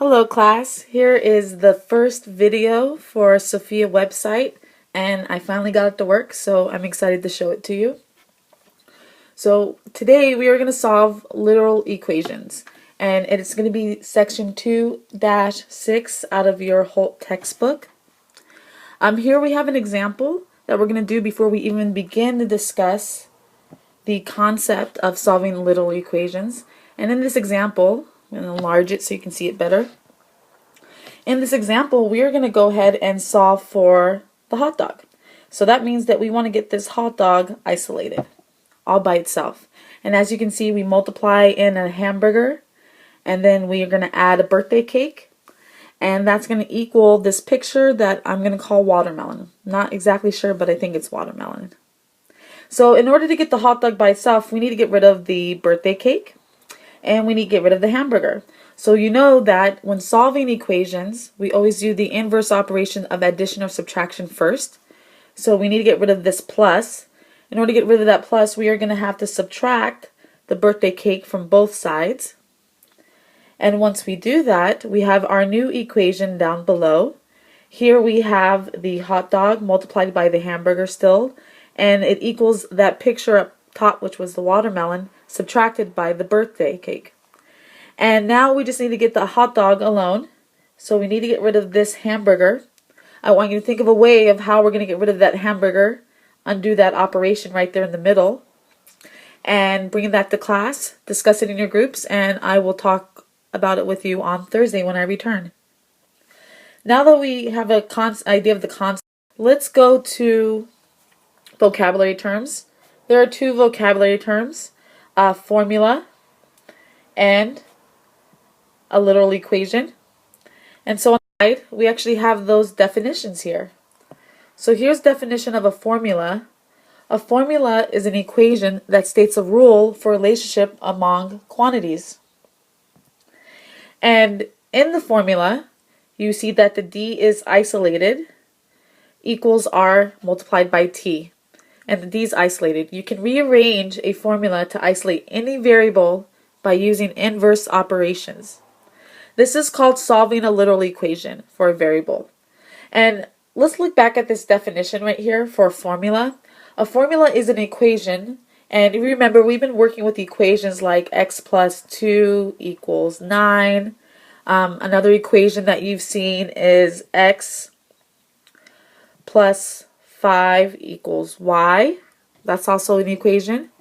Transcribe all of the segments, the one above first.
Hello class, here is the first video for Sophia website and I finally got it to work, so I'm excited to show it to you. So today we are going to solve literal equations and it's going to be section 2-6 out of your whole textbook. Here we have an example that we're going to do before we even begin to discuss the concept of solving literal equations. And in this example, I'm going to enlarge it so you can see it better. In this example, we are going to go ahead and solve for the hot dog. So that means that we want to get this hot dog isolated, all by itself. And as you can see, we multiply in a hamburger, and then we are going to add a birthday cake. And that's going to equal this picture that I'm going to call watermelon. Not exactly sure, but I think it's watermelon. So in order to get the hot dog by itself, we need to get rid of the birthday cake, and we need to get rid of the hamburger. So you know that when solving equations, we always do the inverse operation of addition or subtraction first. So we need to get rid of this plus. In order to get rid of that plus, we are going to have to subtract the birthday cake from both sides. And once we do that, we have our new equation down below. Here we have the hot dog multiplied by the hamburger still, and it equals that picture up top, which was the watermelon, subtracted by the birthday cake. And now we just need to get the hot dog alone. So we need to get rid of this hamburger. I want you to think of a way of how we're going to get rid of that hamburger. Undo that operation right there in the middle. And bring it back to class. Discuss it in your groups. And I will talk about it with you on Thursday when I return. Now that we have an idea of the concept, let's go to vocabulary terms. There are two vocabulary terms. Formula and a literal equation. And so on the side, we actually have those definitions here. So here's definition of a formula. A formula is an equation that states a rule for relationship among quantities. And in the formula, you see that the d is isolated equals r multiplied by t. And the d is isolated. You can rearrange a formula to isolate any variable by using inverse operations. This is called solving a literal equation for a variable. And let's look back at this definition right here for a formula. A formula is an equation, and if you remember, we've been working with equations like x plus 2 equals 9. Another equation that you've seen is x plus 5 equals y. That's also an equation.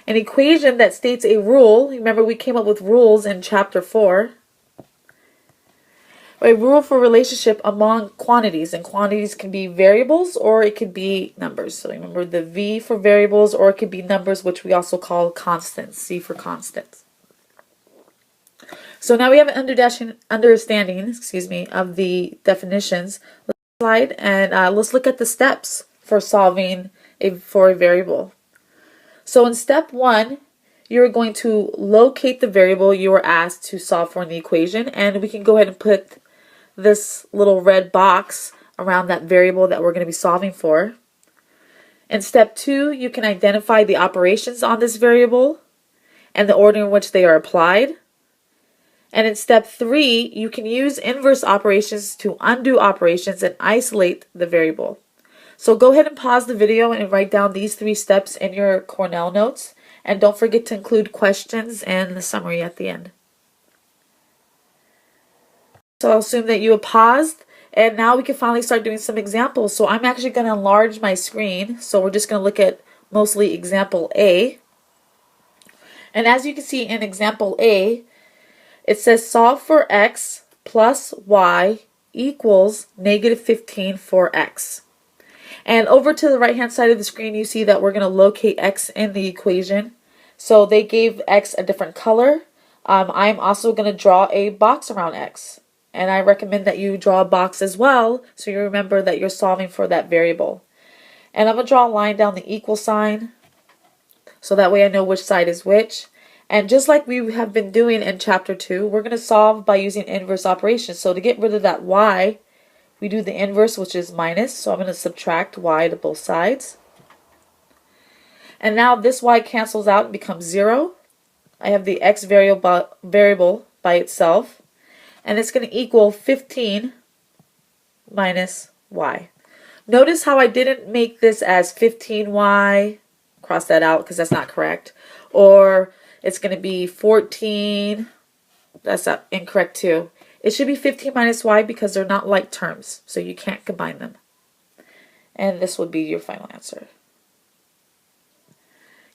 An equation that states a rule. Remember, we came up with rules in chapter 4. A rule for relationship among quantities, and quantities can be variables or it could be numbers. So remember the V for variables, or it could be numbers, which we also call constants, C for constants. So now we have an understanding, of the definitions. Let's slide and let's look at the steps for solving for a variable. So in step 1, you're going to locate the variable you were asked to solve for in the equation, and we can go ahead and put this little red box around that variable that we're going to be solving for. In step 2, you can identify the operations on this variable and the order in which they are applied. And in step 3, you can use inverse operations to undo operations and isolate the variable. So go ahead and pause the video and write down these 3 steps in your Cornell notes. And don't forget to include questions and the summary at the end. So I'll assume that you have paused, and now we can finally start doing some examples. So I'm actually going to enlarge my screen. So we're just going to look at mostly example A. And as you can see in example A, it says solve for x plus y equals negative 15 for x. And over to the right hand side of the screen, you see that we're going to locate x in the equation. So they gave x a different color. I'm also going to draw a box around x. And I recommend that you draw a box as well, so you remember that you're solving for that variable. And I'm going to draw a line down the equal sign, so that way I know which side is which. And just like we have been doing in chapter 2, we're going to solve by using inverse operations. So to get rid of that y, we do the inverse, which is minus. So I'm going to subtract y to both sides. And now this y cancels out and becomes 0. I have the x variable by itself. and it's going to equal 15 minus y. Notice how I didn't make this as 15y, cross that out because that's not correct, or it's going to be 14, that's incorrect too. It should be 15 minus y because they're not like terms, so you can't combine them. And this would be your final answer.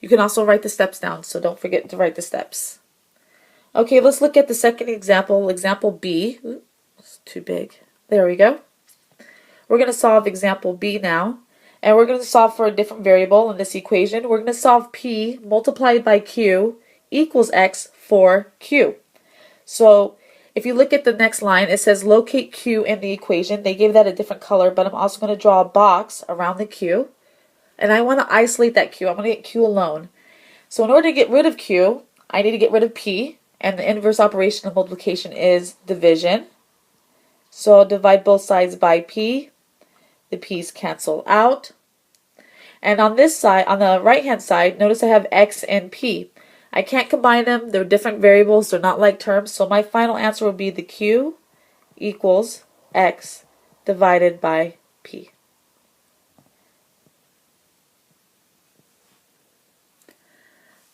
You can also write the steps down, so don't forget to write the steps. Okay, let's look at the second example, example B. Ooh, it's too big. There we go. We're going to solve example B now, and we're going to solve for a different variable in this equation. We're going to solve P multiplied by Q equals X for Q. So if you look at the next line, it says locate Q in the equation. They gave that a different color, but I'm also going to draw a box around the Q. And I want to isolate that Q. I'm going to get Q alone. So in order to get rid of Q, I need to get rid of P. And the inverse operation of multiplication is division. So I'll divide both sides by P. The P's cancel out. And on this side, on the right-hand side, notice I have X and P. I can't combine them. They're different variables. They're not like terms. So my final answer will be the Q equals X divided by P.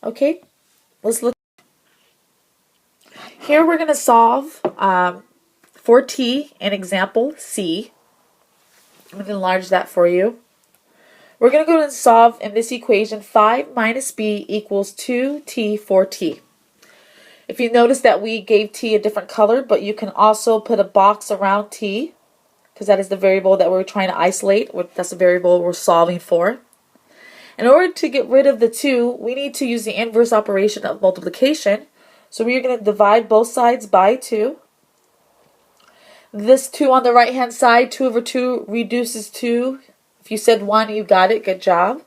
Okay, let's look. Here we're going to solve for T in example C. I'm going to enlarge that for you. We're going to go and solve in this equation 5 minus b equals 2t for t. If you notice that we gave t a different color, but you can also put a box around t, because that is the variable that we're trying to isolate. That's the variable we're solving for. In order to get rid of the 2, we need to use the inverse operation of multiplication. So we're going to divide both sides by 2. This 2 on the right hand side, 2 over 2 reduces 2. If you said 1, you got it, good job.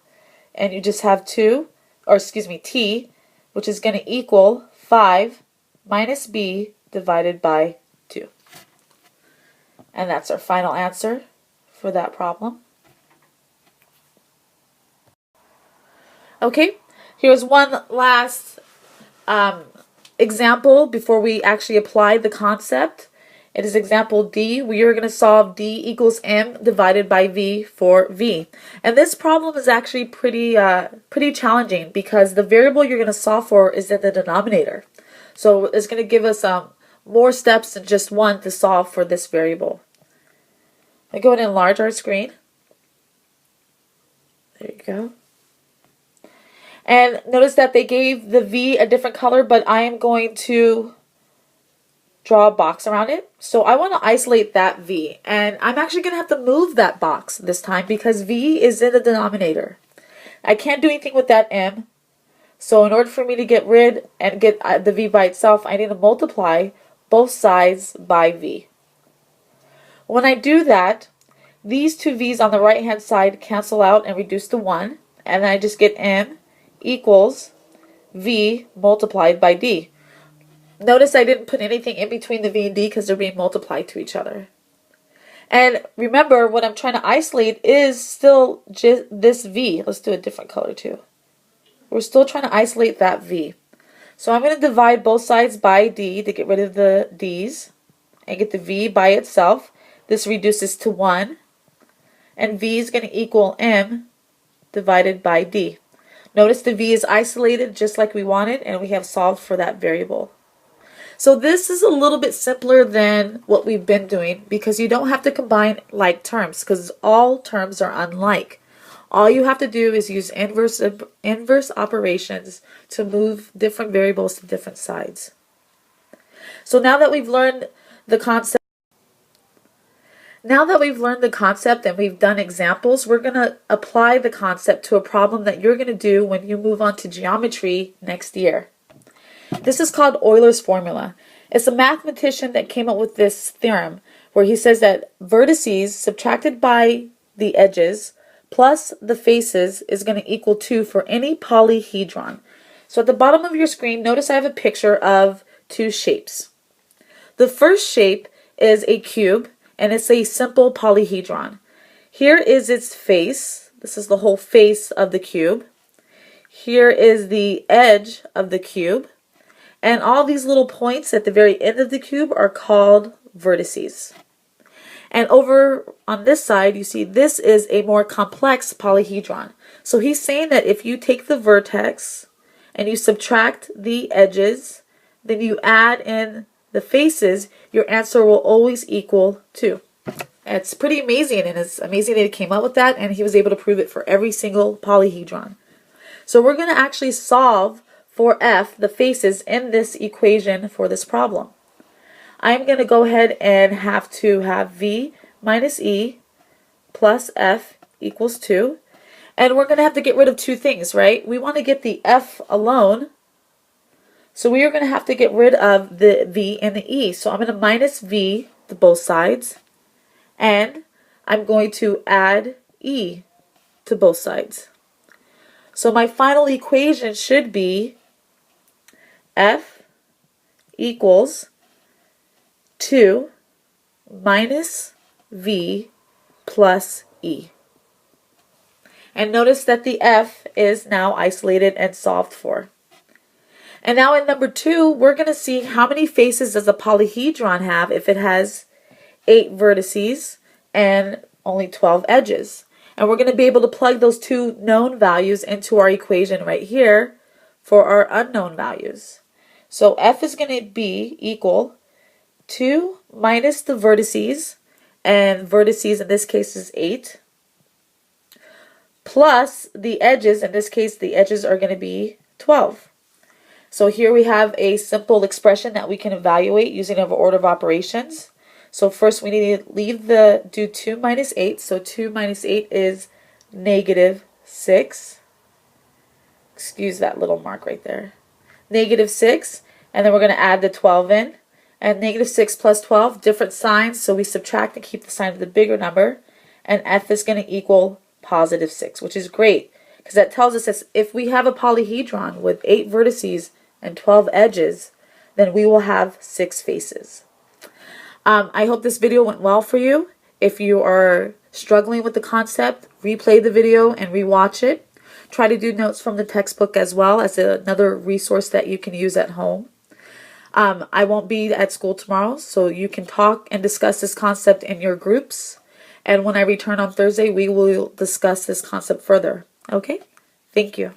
And you just have 2, or excuse me, t, which is going to equal 5 minus b divided by 2. And that's our final answer for that problem. Okay, here's one last example before we actually apply the concept. It is example D. We are going to solve D equals M divided by V for V. And this problem is actually pretty challenging because the variable you're going to solve for is in the denominator. So it's going to give us more steps than just one to solve for this variable. I go ahead and enlarge our screen. There you go. And notice that they gave the V a different color, but I am going to draw a box around it. So I want to isolate that V, and I'm actually going to have to move that box this time because V is in the denominator. I can't do anything with that M. So in order for me to get rid and get the V by itself, I need to multiply both sides by V. When I do that, these two V's on the right hand side cancel out and reduce to 1, and then I just get M equals V multiplied by D. Notice I didn't put anything in between the V and D because they're being multiplied to each other. And remember, what I'm trying to isolate is still just this V. Let's do a different color too. We're still trying to isolate that V. So I'm going to divide both sides by D to get rid of the D's and get the V by itself. This reduces to 1. And V is going to equal M divided by D. Notice the V is isolated just like we wanted, and we have solved for that variable. So this is a little bit simpler than what we've been doing because you don't have to combine like terms because all terms are unlike. All you have to do is use inverse operations to move different variables to different sides. So now that we've learned the concept, and we've done examples, we're going to apply the concept to a problem that you're going to do when you move on to geometry next year. This is called Euler's formula. It's a mathematician that came up with this theorem where he says that vertices subtracted by the edges plus the faces is going to equal 2 for any polyhedron. So at the bottom of your screen, notice I have a picture of two shapes. The first shape is a cube, and it's a simple polyhedron. Here is its face. This is the whole face of the cube. Here is the edge of the cube. And all these little points at the very end of the cube are called vertices. And over on this side, you see this is a more complex polyhedron. So he's saying that if you take the vertex and you subtract the edges, then you add in the faces, your answer will always equal 2. It's pretty amazing, and it's amazing that he came up with that, and he was able to prove it for every single polyhedron. So we're going to actually solve for f, the faces, in this equation for this problem. I'm going to go ahead and have to have v minus e plus f equals 2. And we're going to have to get rid of two things, right? We want to get the f alone. So we are going to have to get rid of the v and the e. So I'm going to minus v to both sides. And I'm going to add e to both sides. So my final equation should be f equals 2 minus v plus e. And notice that the f is now isolated and solved for. And now in number 2, we're going to see how many faces does a polyhedron have if it has 8 vertices and only 12 edges. And we're going to be able to plug those two known values into our equation right here for our unknown values. So f is going to be equal 2 minus the vertices, and vertices in this case is 8, plus the edges. In this case, the edges are going to be 12. So here we have a simple expression that we can evaluate using our order of operations. So first we need to do 2 minus 8. So 2 minus 8 is negative 6. Excuse that little mark right there. Negative 6. And then we're going to add the 12 in. And negative 6 plus 12, different signs. So we subtract and keep the sign of the bigger number. And f is going to equal positive 6, which is great. Because that tells us that if we have a polyhedron with 8 vertices and 12 edges, then we will have 6 faces. I hope this video went well for you. If you are struggling with the concept, replay the video and rewatch it. Try to do notes from the textbook as well as another resource that you can use at home. I won't be at school tomorrow, so you can talk and discuss this concept in your groups. And when I return on Thursday, we will discuss this concept further. Okay? Thank you.